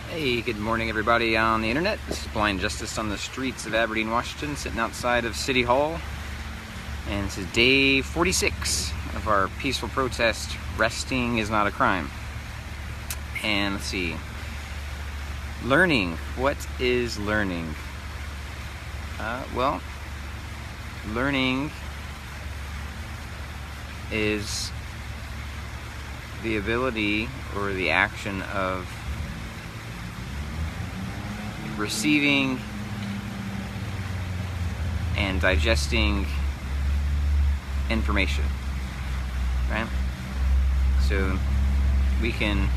Hey, good morning everybody on the internet. This is Blind Justice on the streets of Aberdeen, Washington, sitting outside of City Hall. And this is day 46 of our peaceful protest, Resting is Not a Crime. And let's see. Learning. What is learning? Well, learning is the ability or the action of receiving and digesting information, right? So we can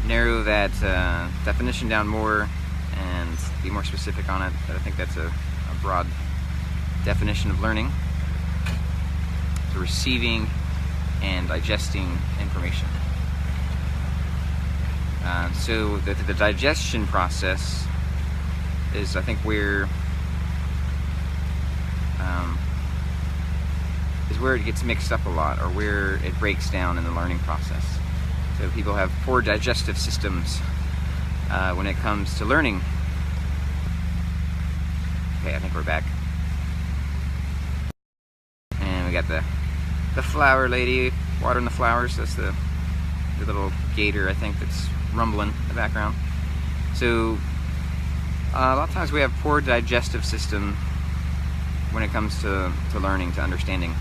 narrow that definition down more and be more specific on it, but I think that's a broad definition of learning. So receiving and digesting information. So the digestion process is, I think, where it gets mixed up a lot, or where it breaks down in the learning process. So people have poor digestive systems when it comes to learning. Okay, I think we're back. And we got the flower lady watering the flowers. That's the little gator, I think, that's rumbling in the background. So a lot of times we have poor digestive system when it comes to learning, to understanding.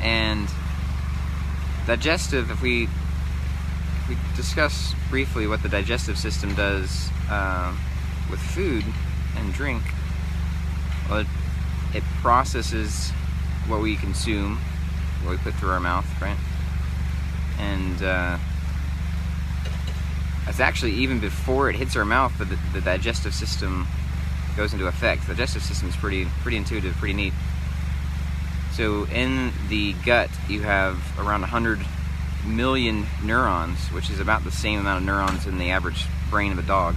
And digestive, if we discuss briefly what the digestive system does with food and drink, well, it processes what we consume, what we put through our mouth, right? And it's actually, even before it hits our mouth, the digestive system goes into effect. The digestive system is pretty intuitive, pretty neat. So in the gut, you have around 100 million neurons, which is about the same amount of neurons in the average brain of a dog.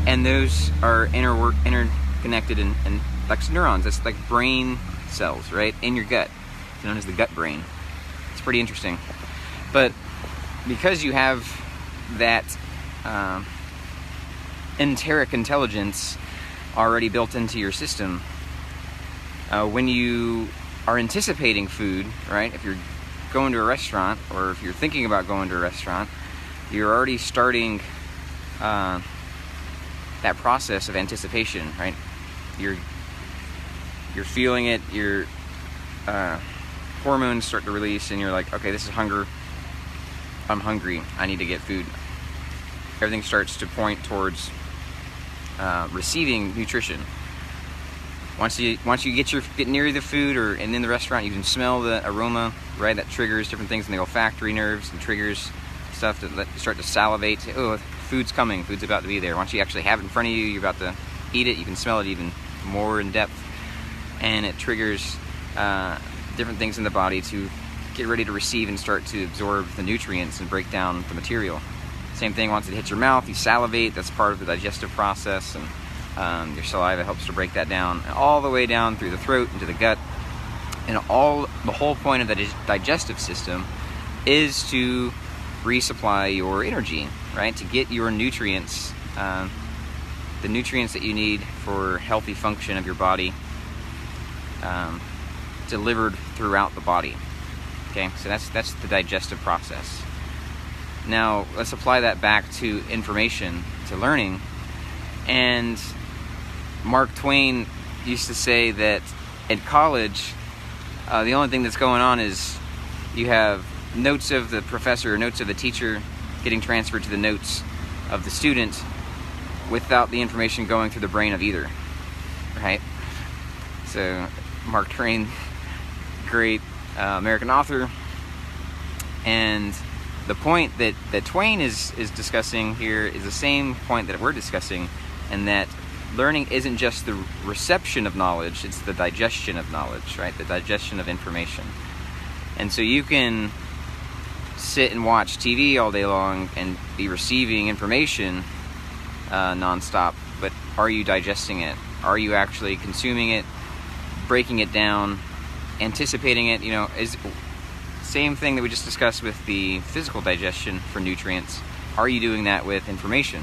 And those are interconnected and like neurons. It's like brain cells, right, in your gut. It's known as the gut brain. It's pretty interesting. But because you have that enteric intelligence already built into your system, when you are anticipating food, right, if you're going to a restaurant, or if you're thinking about going to a restaurant, you're already starting that process of anticipation, right? You're feeling it, your hormones start to release, and you're like, okay, this is hunger. I'm hungry. I need to get food. Everything starts to point towards receiving nutrition. Once you get near the food and in the restaurant, you can smell the aroma, right? That triggers different things in the olfactory nerves and triggers stuff that let you start to salivate. Oh, food's coming. Food's about to be there. Once you actually have it in front of you, you're about to eat it. You can smell it even more in depth, and it triggers different things in the body to get ready to receive and start to absorb the nutrients and break down the material. Same thing, once it hits your mouth, you salivate. That's part of the digestive process, and your saliva helps to break that down all the way down through the throat into the gut. And the whole point of the digestive system is to resupply your energy, right? To get your nutrients, the nutrients that you need for healthy function of your body, delivered throughout the body. Okay, so that's the digestive process. Now let's apply that back to information, to learning. And Mark Twain used to say that in college, the only thing that's going on is you have notes of the professor or notes of the teacher getting transferred to the notes of the student without the information going through the brain of either, right? So Mark Twain, great American author, and the point that Twain is discussing here is the same point that we're discussing, and that learning isn't just the reception of knowledge, it's the digestion of knowledge, right? The digestion of information. And so you can sit and watch TV all day long and be receiving information nonstop, but are you digesting it? Are you actually consuming it, breaking it down, anticipating it? You know, same thing that we just discussed with the physical digestion for nutrients. Are you doing that with information?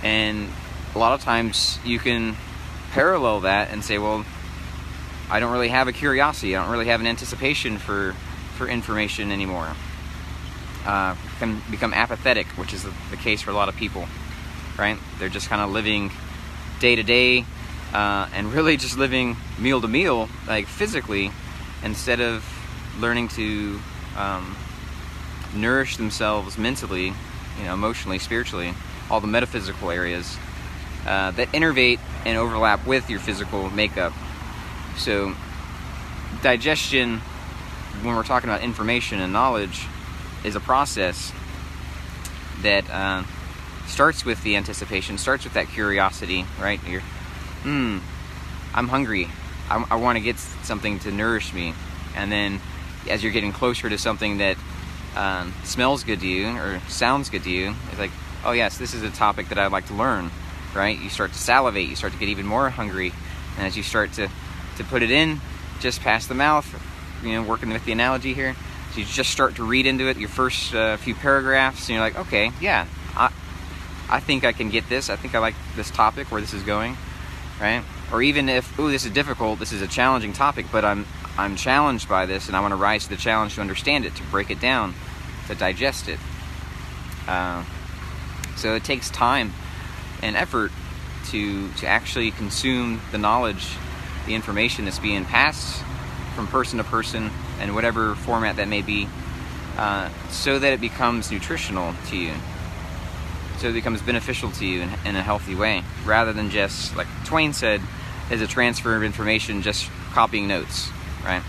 And a lot of times you can parallel that and say, well, I don't really have a curiosity. I don't really have an anticipation for information anymore. Can become apathetic, which is the case for a lot of people, right? They're just kind of living day to day, and really just living meal to meal, like physically, instead of learning to nourish themselves mentally, emotionally, spiritually, all the metaphysical areas that innervate and overlap with your physical makeup. So digestion, when we're talking about information and knowledge, is a process that starts with the anticipation, starts with that curiosity, right? I'm hungry. I want to get something to nourish me. And then as you're getting closer to something that smells good to you or sounds good to you, it's like, oh yes, this is a topic that I'd like to learn, right? You start to salivate, you start to get even more hungry. And as you start to put it in just past the mouth, working with the analogy here, so you just start to read into it, your first few paragraphs, and you're like, okay, yeah, I think I can get this. I think I like this topic, where this is going, right? Or even if, this is difficult, this is a challenging topic, but I'm challenged by this, and I want to rise to the challenge to understand it, to break it down, to digest it. So it takes time and effort to actually consume the knowledge, the information that's being passed from person to person, in whatever format that may be, so that it becomes nutritional to you, so it becomes beneficial to you in a healthy way, rather than just, like Twain said, is a transfer of information, just copying notes, right?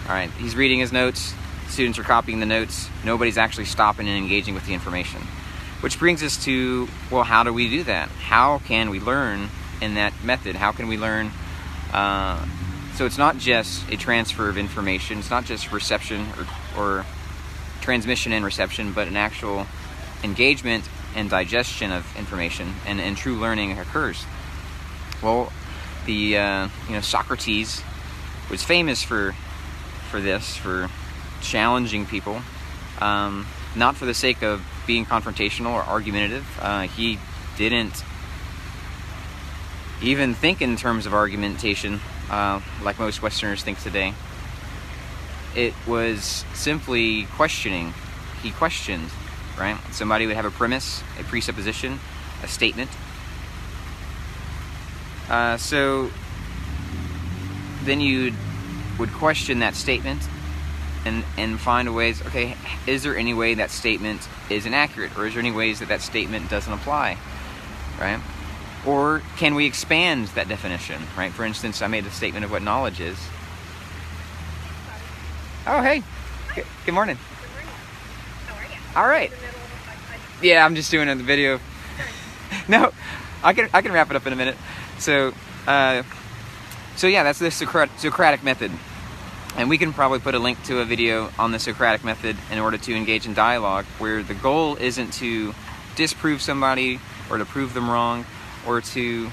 All right, he's reading his notes, students are copying the notes, nobody's actually stopping and engaging with the information. Which brings us to, well, how do we do that? How can we learn in that method? How can we learn? So it's not just a transfer of information, it's not just reception or transmission and reception, but an actual engagement and digestion of information, and true learning occurs. Well, the Socrates was famous for this, for challenging people, not for the sake of being confrontational or argumentative. He didn't even think in terms of argumentation, like most Westerners think today. It was simply questioning. He questioned, right? Somebody would have a premise, a presupposition, a statement. So then you would question that statement and find ways, okay, is there any way that statement is inaccurate? Or is there any ways that statement doesn't apply, right? Or can we expand that definition, right? For instance, I made a statement of what knowledge is. Oh, hey. Good morning. Good morning. How are you? All right. In the middle of Yeah, I'm just doing the video. No, I can wrap it up in a minute. So yeah, that's the Socratic method. And we can probably put a link to a video on the Socratic method in order to engage in dialogue, where the goal isn't to disprove somebody or to prove them wrong or to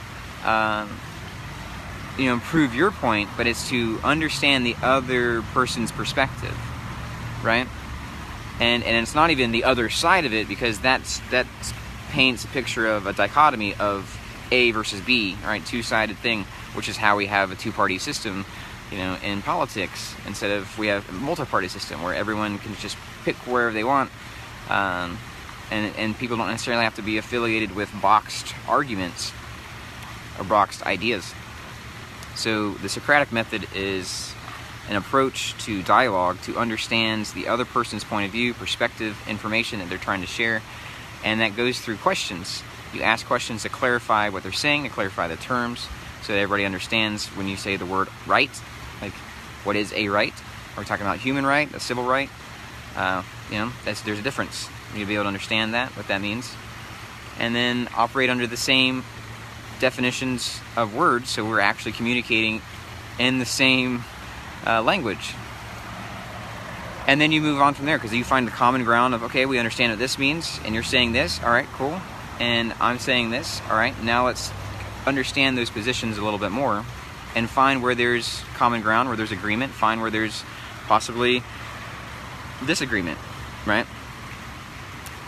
prove your point, but it's to understand the other person's perspective, right? And it's not even the other side of it, because that paints a picture of a dichotomy of A versus B, right? Two-sided thing, which is how we have a two-party system, in politics, instead of we have a multi-party system where everyone can just pick wherever they want, and people don't necessarily have to be affiliated with boxed arguments or boxed ideas. So the Socratic method is an approach to dialogue to understand the other person's point of view, perspective, information that they're trying to share, and that goes through questions. You ask questions to clarify what they're saying, to clarify the terms, so that everybody understands when you say the word right, like what is a right? Are we talking about human right, a civil right? There's a difference. You need to be able to understand that, what that means, and then operate under the same definitions of words, so we're actually communicating in the same language. And then you move on from there, because you find the common ground of, okay, we understand what this means, and you're saying this, all right, cool, and I'm saying this, all right, now let's understand those positions a little bit more, and find where there's common ground, where there's agreement, find where there's possibly disagreement, right?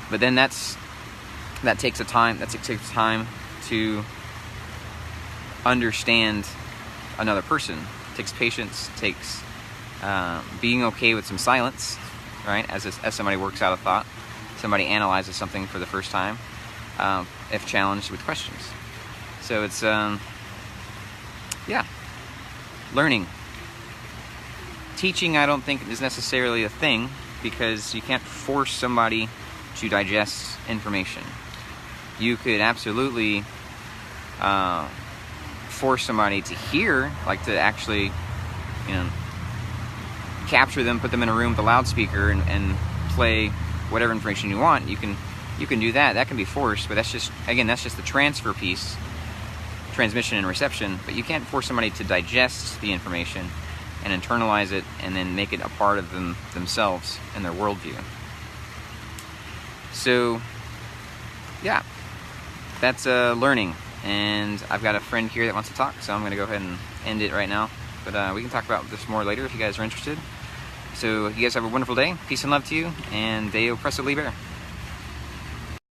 But then that takes time to understand another person. It takes patience, takes being okay with some silence, right? As somebody works out a thought, somebody analyzes something for the first time, if challenged with questions. So it's learning. Teaching, I don't think, is necessarily a thing, because you can't force somebody to digest information. You could absolutely force somebody to hear, like to actually, capture them, put them in a room with a loudspeaker and play whatever information you want. You can do that. That can be forced, but that's just the transfer piece, transmission and reception. But you can't force somebody to digest the information and internalize it and then make it a part of themselves and their worldview. So, yeah, that's learning. And I've got a friend here that wants to talk, so I'm going to go ahead and end it right now. But we can talk about this more later if you guys are interested. So you guys have a wonderful day. Peace and love to you, and Deo Presto Liber.